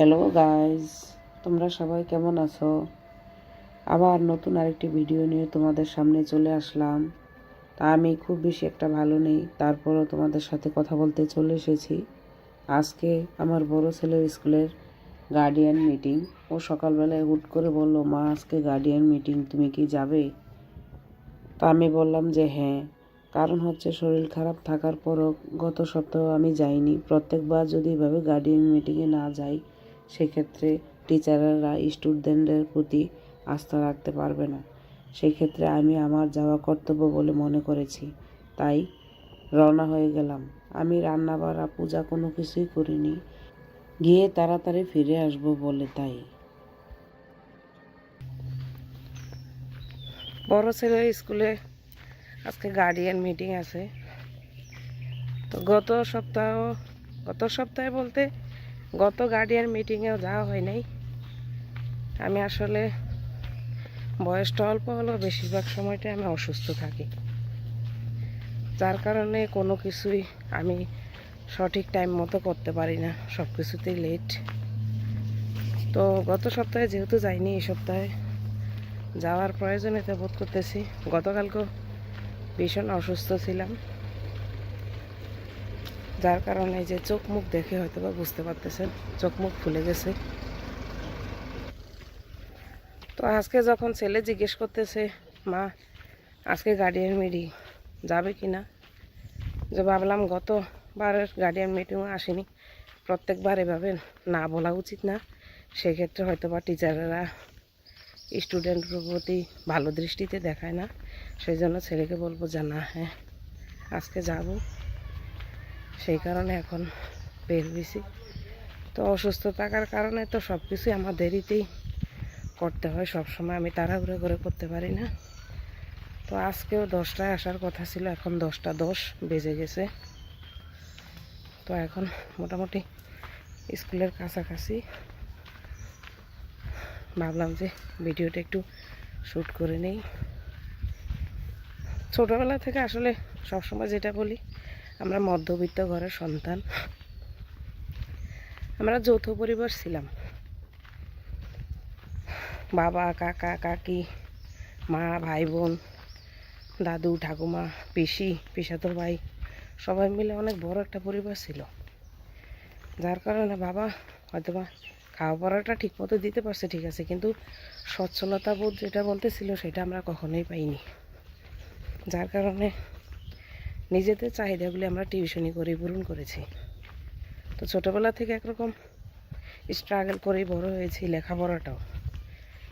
Hello guys, তোমরা সবাই কেমন আছো? আবার নতুন আরেকটি ভিডিও নিয়ে তোমাদের সামনে চলে আসলাম। তা আমি খুব বেশি একটা ভালো নেই, তারপরও তোমাদের সাথে কথা বলতে চলে এসেছি। আজকে আমার বড় ছেলের স্কুলের গার্ডিয়ান মিটিং। ও সকালবেলায় হুট করে বলল, মা আজকে গার্ডিয়ান মিটিং, তুমি কি যাবে? তা আমি বললাম যে হ্যাঁ। কারণ হচ্ছে শরীর খারাপ থাকার পরও গত সপ্তাহ আমি যাইনি। প্রত্যেকবার যদি এভাবে গার্ডিয়ান মিটিংয়ে না যাই, সেক্ষেত্রে টিচাররা স্টুডেন্টদের প্রতি আস্থা রাখতে পারবে না। সেক্ষেত্রে আমি আমার যাওয়া কর্তব্য বলে মনে করেছি, তাই রওনা হয়ে গেলাম। আমি রান্না বাড়া পূজা কোনো কিছুই করিনি, গিয়ে তাড়াতাড়ি ফিরে আসবো বলে। তাই বড় ছেলের স্কুলে আজকে গার্ডিয়ান মিটিং আছে। তো গত সপ্তাহে বলতে গত গার্ডিয়ান মিটিংয়েও যাওয়া হয় নাই। আমি আসলে বয়সটা অল্প হলেও বেশিরভাগ সময়টা আমি অসুস্থ থাকি, যার কারণে কোনো কিছুই আমি সঠিক টাইম মতো করতে পারি না, সব কিছুতেই লেট। তো গত সপ্তাহে যেহেতু যাইনি, এই সপ্তাহে যাওয়ার প্রয়োজনীয়তা বোধ করতেছি। গতকালকেও ভীষণ অসুস্থ ছিলাম, যার কারণে যে চোখ মুখ দেখে হয়তো বা বুঝতে পারতেছেন, চোখ মুখ ফুলে গেছে। তো আজকে যখন ছেলে জিজ্ঞেস করতেছে, মা আজকে গার্ডিয়ান মিটিং যাবে কি না, যে ভাবলাম গতবারের গার্ডিয়ান মিটিংও আসেনি, প্রত্যেকবার এভাবে না বলা উচিত না। সেক্ষেত্রে হয়তো বা টিচাররা স্টুডেন্টের প্রতি ভালো দৃষ্টিতে দেখায় না। সেই জন্য ছেলেকে বলবো যে না, হ্যাঁ আজকে যাব। সেই কারণে এখন বের হয়েছি। তো অসুস্থ থাকার কারণে তো সব কিছুই আমার দেরিতেই করতে হয়, সবসময় আমি তাড়াহুড়ো করে করতে পারি না। তো আজকেও 10টায় আসার কথা ছিল, এখন 10টা 10 বেজে গেছে। তো এখন মোটামুটি স্কুলের কাছাকাছি। ভাবলাম যে ভিডিওটা একটু শ্যুট করে নেই। ছোটোবেলা থেকে আসলে সবসময় যেটা বলি, আমরা মধ্যবিত্ত ঘরের সন্তান। আমরা যৌথ পরিবার ছিলাম, বাবা কাকা কাকি মা ভাই বোন দাদু ঠাকুমা পিসি পিসাতো ভাই সবাই মিলে অনেক বড় একটা পরিবার ছিল। যার কারণে বাবা হয়তোবা খাওয়া পড়াটা ঠিক মতো দিতে পারছে, ঠিক আছে, কিন্তু সচ্ছলতা বোধ যেটা বলতেছিল সেটা আমরা কখনোই পাইনি। যার কারণে নিজেদের চাহিদাগুলি আমরা টিউশনি করেই পূরণ করেছি। তো ছোটোবেলা থেকে একরকম স্ট্রাগল করেই বড় হয়েছি। লেখাপড়াটাও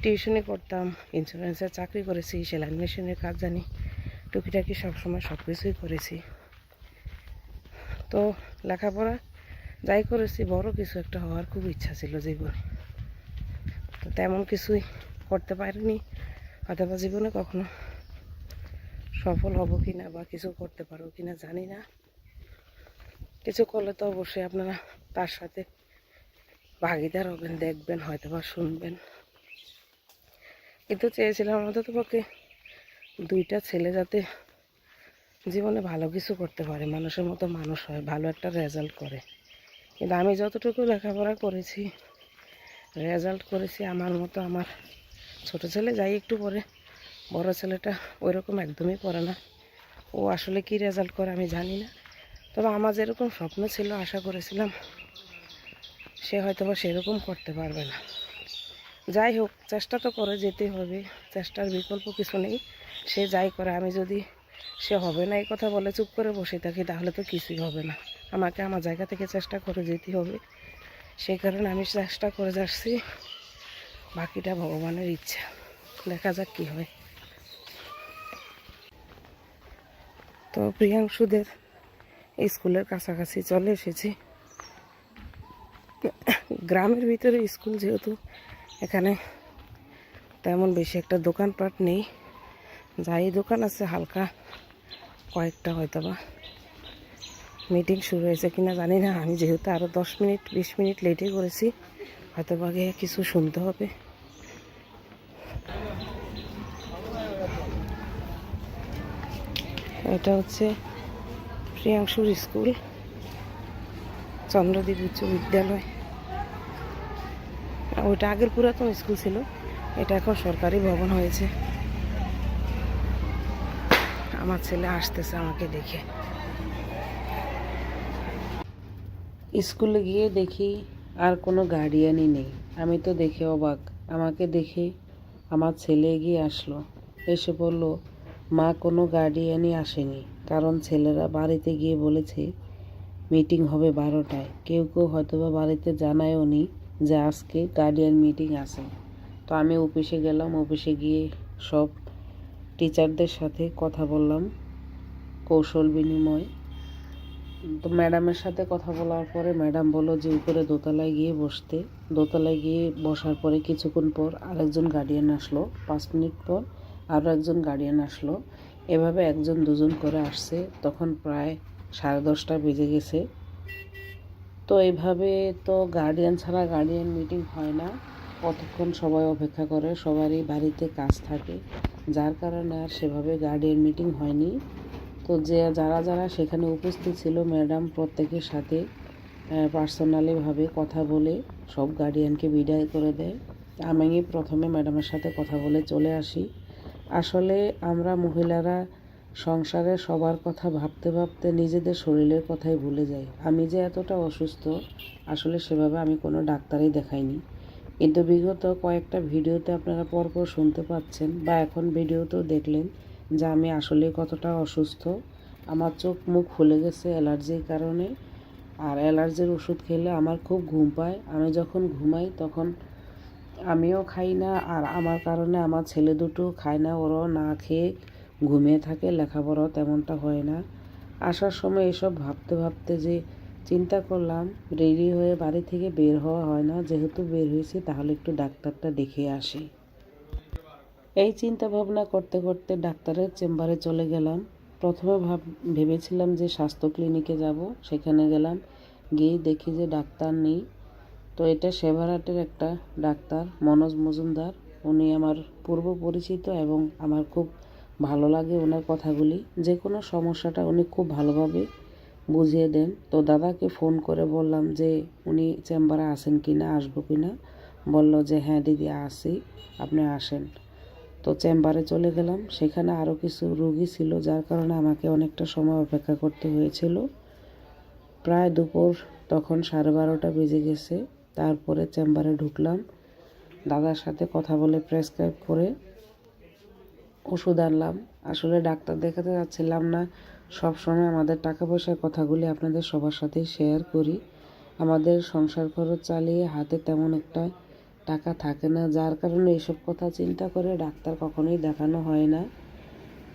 টিউশনি করতাম, ইন্স্যুরেন্সের চাকরি করেছি, সেলাই মেশিনের কাজ জানি, টুকিটাকি সবসময় সব কিছুই করেছি। তো লেখাপড়া যাই করেছি, বড় কিছু একটা হওয়ার খুব ইচ্ছা ছিল জীবনে। তো তেমন কিছুই করতে পারিনি, হয়তো জীবনে কখনো সফল হব কি না বা কিছু করতে পারবো কি না জানি না। কিছু করলে তো অবশ্যই আপনারা তার সাথে ভাগিদার হবেন, দেখবেন, হয়তো বা শুনবেন। কিন্তু চেয়েছিলাম অন্তত পক্ষে 2টা ছেলে যাতে জীবনে ভালো কিছু করতে পারে, মানুষের মতো মানুষ হয়, ভালো একটা রেজাল্ট করে। কিন্তু আমি যতটুকু লেখাপড়া করেছি, রেজাল্ট করেছি আমার মতো। আমার ছোট ছেলে যাই একটু পরে, বড় ছেলেটা ওইরকম একদমই পড়ে না। ও আসলে কি রেজাল্ট করে আমি জানি না, তবে আমার যেরকম স্বপ্ন ছিল, আশা করেছিলাম, সে হয়তো বা সেরকম করতে পারবে না। যাই হোক, চেষ্টা তো করে যেতে হবে, চেষ্টার বিকল্প কিছু নেই। সে যাই করে, আমি যদি সে হবে না এই কথা বলে চুপ করে বসে থাকি, তাহলে তো কিছুই হবে না। আমাকে আমার জায়গা থেকে চেষ্টা করে যেতে হবে। সেই কারণে আমি চেষ্টা করে যাচ্ছি, বাকিটা ভগবানের ইচ্ছা, দেখা যাক কী হয়। তো প্রিয়াংশুদের স্কুলের কাছাকাছি চলে এসেছি। গ্রামের ভিতরে স্কুল যেহেতু, এখানে তেমন বেশি একটা দোকানপাট নেই। যাই দোকান আছে হালকা কয়েকটা, হয়তো বা মিটিং শুরু হয়েছে কিনা জানি না। আমি যেহেতু আরও 10 মিনিট 20 মিনিট লেটে করেছি, হয়তো বা গিয়ে কিছু শুনতে হবে। এটা হচ্ছে প্রিয়াংশুর স্কুল, চন্দ্রদ্বীপ উচ্চ বিদ্যালয়। ওইটা আগের পুরাতন স্কুল ছিল, এটা এখন সরকারি ভবন হয়েছে। আমার ছেলে আসতেছে আমাকে দেখে। স্কুলে গিয়ে দেখি আর কোনো গার্ডিয়ানই নেই। আমি তো দেখে অবাক। আমাকে দেখে আমার ছেলে এগিয়ে আসলো, এসে বলল, মা কোনো গার্ডিয়ানই আসেনি, কারণ ছেলেরা বাড়িতে গিয়ে বলেছে মিটিং হবে 12টায়। কেউ কেউ হয়তোবা বাড়িতে জানায়ও নি যে আজকে গার্ডিয়ান মিটিং আছে। তো আমি অফিসে গেলাম, অফিসে গিয়ে সব টিচারদের সাথে কথা বললাম, কৌশল বিনিময়। তো ম্যাডামের সাথে কথা বলার পরে ম্যাডাম বলল যে উপরে দোতলায় গিয়ে বসতে। দোতলায় গিয়ে বসার পরে কিছুক্ষণ পর আরেকজন গার্ডিয়ান আসলো, 5 মিনিট পর আরও একজন গার্ডিয়ান আসলো। এভাবে একজন দুজন করে আসছে। তখন প্রায় 10:30 বেজে গেছে। তো এইভাবে তো গার্ডিয়ান ছাড়া গার্ডিয়ান মিটিং হয় না। কতক্ষণ সবাই অপেক্ষা করে, সবারই বাড়িতে কাজ থাকে, যার কারণে আর সেভাবে গার্ডিয়ান মিটিং হয়নি। তো যারা যারা সেখানে উপস্থিত ছিল, ম্যাডাম প্রত্যেকের সাথে পার্সোনালিভাবে কথা বলে সব গার্ডিয়ানকে বিদায় করে দেয়। আমি প্রথমে ম্যাডামের সাথে কথা বলে চলে আসি। আসলে আমরা মহিলারা সংসারে সবার কথা ভাবতে ভাবতে নিজেদের শরীরের কথাই ভুলে যাই। আমি যে এতটা অসুস্থ, আসলে সেভাবে আমি কোনো ডাক্তারই দেখাইনি। কিন্তু বিগত কয়েকটা ভিডিওতে আপনারা পরপর শুনতে পাচ্ছেন, বা এখন ভিডিওতেও দেখলেন যে আমি আসলে কতটা অসুস্থ। আমার চোখ মুখ ফুলে গেছে অ্যালার্জির কারণে। আর অ্যালার্জির ওষুধ খেলে আমার খুব ঘুম পায়। আমি যখন ঘুমাই তখন আমিও খাই না, আর আমার কারণে আমার ছেলে দুটো খায় না, ওরাও না খেয়ে ঘুমিয়ে থাকে, লেখাপড়াও তেমনটা হয় না। আসার সময় এসব ভাবতে ভাবতে যে চিন্তা করলাম, রেডি হয়ে বাড়ি থেকে বের হওয়া হয় না, যেহেতু বের হয়েছি তাহলে একটু ডাক্তারটা দেখে আসি। এই চিন্তা ভাবনা করতে করতে ডাক্তারের চেম্বারে চলে গেলাম। প্রথমে ভেবেছিলাম যে স্বাস্থ্য ক্লিনিকে যাব, সেখানে গেলাম, গিয়ে দেখি যে ডাক্তার নেই। তো এটা সেবারহাটের একটা ডাক্তার, মনোজ মজুমদার। উনি আমার পূর্ব পরিচিত এবং আমার খুব ভালো লাগে ওনার কথাগুলি। যে কোনো সমস্যাটা উনি খুব ভালোভাবে বুঝিয়ে দেন। তো দাদাকে ফোন করে বললাম যে উনি চেম্বারে আসেন কি না, আসবো কি না। বলল যে হ্যাঁ দিদি আসি, আপনি আসেন। তো চেম্বারে চলে গেলাম। সেখানে আরও কিছু রোগী ছিল, যার কারণে আমাকে অনেকটা সময় অপেক্ষা করতে হয়েছিল। প্রায় দুপুর তখন 12:30 বেজে গেছে। তারপরে চেম্বারে ঢুকলাম, দাদার সাথে কথা বলে প্রেসক্রাইব করে ওষুধ আনলাম। আসলে ডাক্তার দেখাতে যাচ্ছিলাম না, সব সময় আমাদের টাকা পয়সার কথাগুলি আপনাদের সবার সাথেই শেয়ার করি। আমাদের সংসার খরচ চালিয়ে হাতে তেমন একটা টাকা থাকে না, যার কারণে এইসব কথা চিন্তা করে ডাক্তার কখনোই দেখানো হয় না।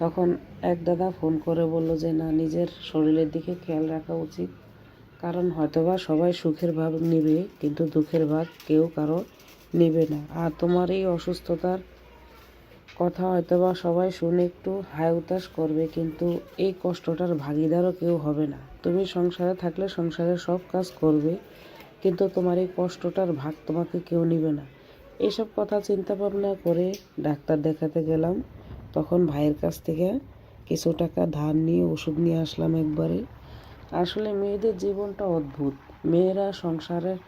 তখন এক দাদা ফোন করে বলল যে না, নিজের শরীরের দিকে খেয়াল রাখা উচিত, কারণ হয়তোবা সবাই সুখের ভাগ নেবে কিন্তু দুঃখের ভাগ কেউ কারো নেবে না। আর তোমার এই অসুস্থতার কথা হয়তোবা সবাই শুনে একটু হায় উতাস করবে, কিন্তু এই কষ্টটার ভাগিদারও কেউ হবে না। তুমি সংসারে থাকলে সংসারের সব কাজ করবে, কিন্তু তোমার এই কষ্টটার ভাগ তোমাকে কেউ নেবে না। এইসব কথা চিন্তা ভাবনা করে ডাক্তার দেখাতে গেলাম। তখন ভাইয়ের কাছ থেকে কিছু টাকা ধার নিয়ে ওষুধ নিয়ে আসলাম একবারে। আসলে মেয়েদের জীবনটা অদ্ভুত। মেয়েরা সংসারের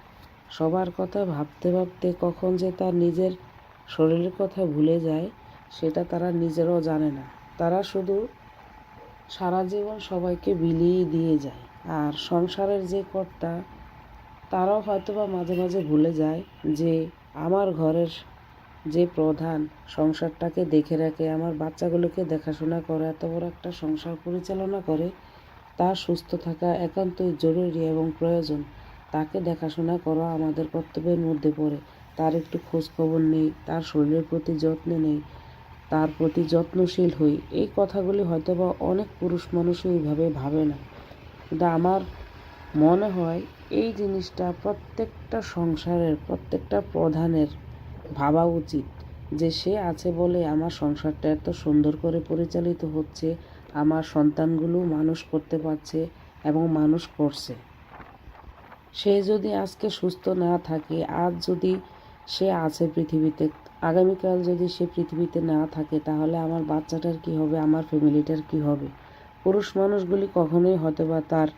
সবার কথা ভাবতে ভাবতে কখন যে তার নিজের শরীরের কথা ভুলে যায়, সেটা তারা নিজেরাও জানে না। তারা শুধু সারা জীবন সবাইকে বিলিয়ে দিয়ে যায়। আর সংসারের যে কর্তা, তারাও হয়তোবা মাঝে মাঝে ভুলে যায় যে আমার ঘরের যে প্রধান, সংসারটাকে দেখে রাখে, আমার বাচ্চাগুলোকে দেখাশোনা করে, এত বড় একটা সংসার পরিচালনা করে, তার সুস্থ থাকা একান্তই জরুরি এবং প্রয়োজন। তাকে দেখাশোনা করা আমাদের কর্তব্যের মধ্যে পড়ে। তার একটু খোঁজ খবর নেই, তার শরীরের প্রতি যত্ন নেই, তার প্রতি যত্নশীল হই। এই কথাগুলি হয়তোবা অনেক পুরুষ মানুষই ওইভাবে ভাবে না, কিন্তু আমার মনে হয় এই জিনিসটা প্রত্যেকটা সংসারের প্রত্যেকটা প্রধানের ভাবা উচিত, যে সে আছে বলে আমার সংসারটা এত সুন্দর করে পরিচালিত হচ্ছে, আমার সন্তানগুলো মানুষ করতে পারছে এবং মানুষ করছে। সে যদি আজকে সুস্থ না থাকে, আজ যদি সে আছে পৃথিবীতে, আগামীকাল যদি সে পৃথিবীতে না থাকে, তাহলে আমার বাচ্চাটার কি হবে, আমার ফ্যামিলিটার কি হবে। পুরুষ মানুষগুলি কখনোই হয়তোবা তার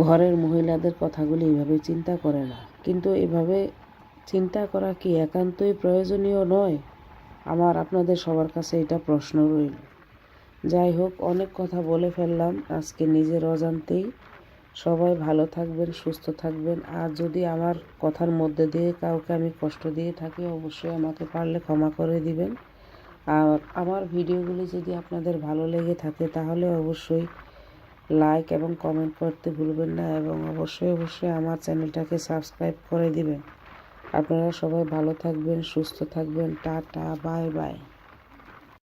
ঘরের মহিলাদের কথাগুলি এইভাবে চিন্তা করে না, কিন্তু এভাবে চিন্তা করা কি একান্তই প্রয়োজনীয় নয়? আমার আপনাদের সবার কাছে এটা প্রশ্ন রইল। যাই হোক, অনেক কথা বলে ফেললাম আজকে নিজের অজান্তেই। সবাই ভালো থাকবেন, সুস্থ থাকবেন। আর যদি আমার কথার মধ্যে দিয়ে কাউকে আমি কষ্ট দিয়ে থাকি, অবশ্যই আমাকে পারলে ক্ষমা করে দিবেন। আর আমার ভিডিওগুলি যদি আপনাদের ভালো লেগে থাকে তাহলে অবশ্যই লাইক এবং কমেন্ট করতে ভুলবেন না, এবং অবশ্যই আমার চ্যানেলটাকে সাবস্ক্রাইব করে দিবেন। আপনারা সবাই ভালো থাকবেন, সুস্থ থাকবেন। Tata, bye bye.